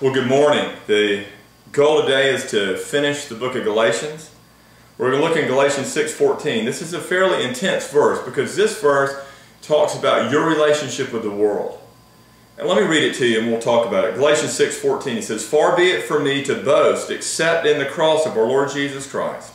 Well, good morning. The goal today is to finish the book of Galatians. We're going to look in Galatians 6:14. This is a fairly intense verse because this verse talks about your relationship with the world. And let me read it to you and we'll talk about it. Galatians 6:14, it says, "Far be it from me to boast except in the cross of our Lord Jesus Christ,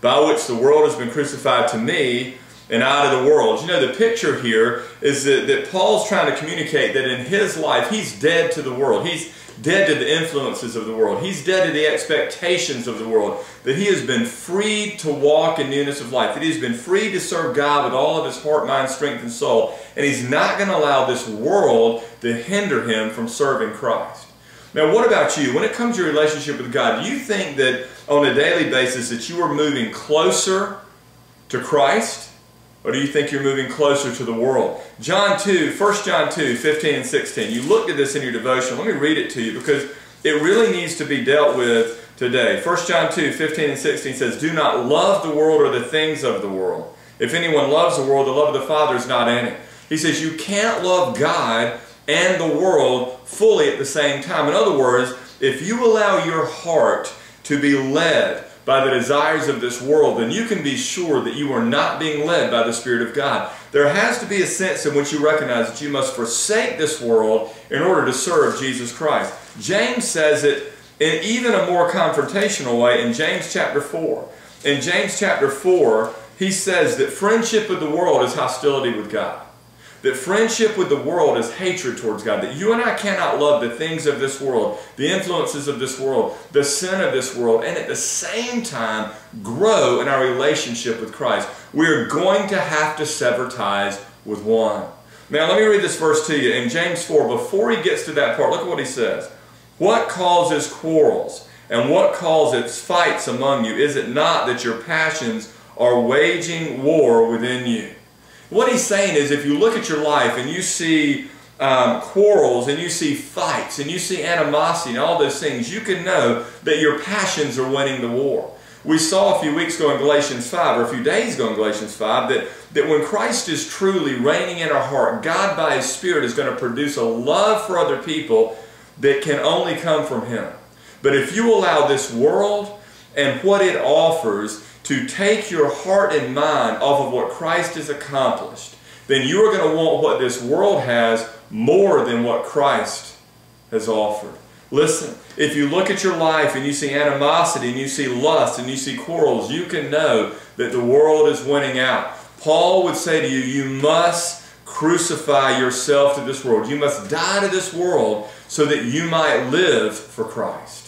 by which the world has been crucified to me and I to the world." You know, the picture here is that Paul's trying to communicate that in his life, he's dead to the world. He's dead to the influences of the world. He's dead to the expectations of the world. That he has been freed to walk in newness of life. That he's been free to serve God with all of his heart, mind, strength, and soul. And he's not going to allow this world to hinder him from serving Christ. Now, what about you? When it comes to your relationship with God, do you think that on a daily basis that you are moving closer to Christ? Or do you think you're moving closer to the world? 1 John 2:15 and 16. You looked at this in your devotion. Let me read it to you because it really needs to be dealt with today. 1 John 2:15 and 16 says, "Do not love the world or the things of the world. If anyone loves the world, the love of the Father is not in it." He says you can't love God and the world fully at the same time. In other words, if you allow your heart to be led by the desires of this world, then you can be sure that you are not being led by the Spirit of God. There has to be a sense in which you recognize that you must forsake this world in order to serve Jesus Christ. James says it in even a more confrontational way in James chapter 4. In James chapter 4, he says that friendship with the world is hostility with God. That friendship with the world is hatred towards God. That you and I cannot love the things of this world, the influences of this world, the sin of this world, and at the same time grow in our relationship with Christ. We are going to have to sever ties with one. Now let me read this verse to you. In James 4, before he gets to that part, look at what he says. "What causes quarrels and what causes fights among you? Is it not that your passions are waging war within you?" What he's saying is if you look at your life and you see quarrels and you see fights and you see animosity and all those things, you can know that your passions are winning the war. We saw a few weeks ago in Galatians 5, or a few days ago in Galatians 5, that when Christ is truly reigning in our heart, God by His Spirit is going to produce a love for other people that can only come from Him. But if you allow this world and what it offers to take your heart and mind off of what Christ has accomplished, then you are going to want what this world has more than what Christ has offered. Listen, if you look at your life and you see animosity and you see lust and you see quarrels, you can know that the world is winning out. Paul would say to you, you must crucify yourself to this world. You must die to this world so that you might live for Christ.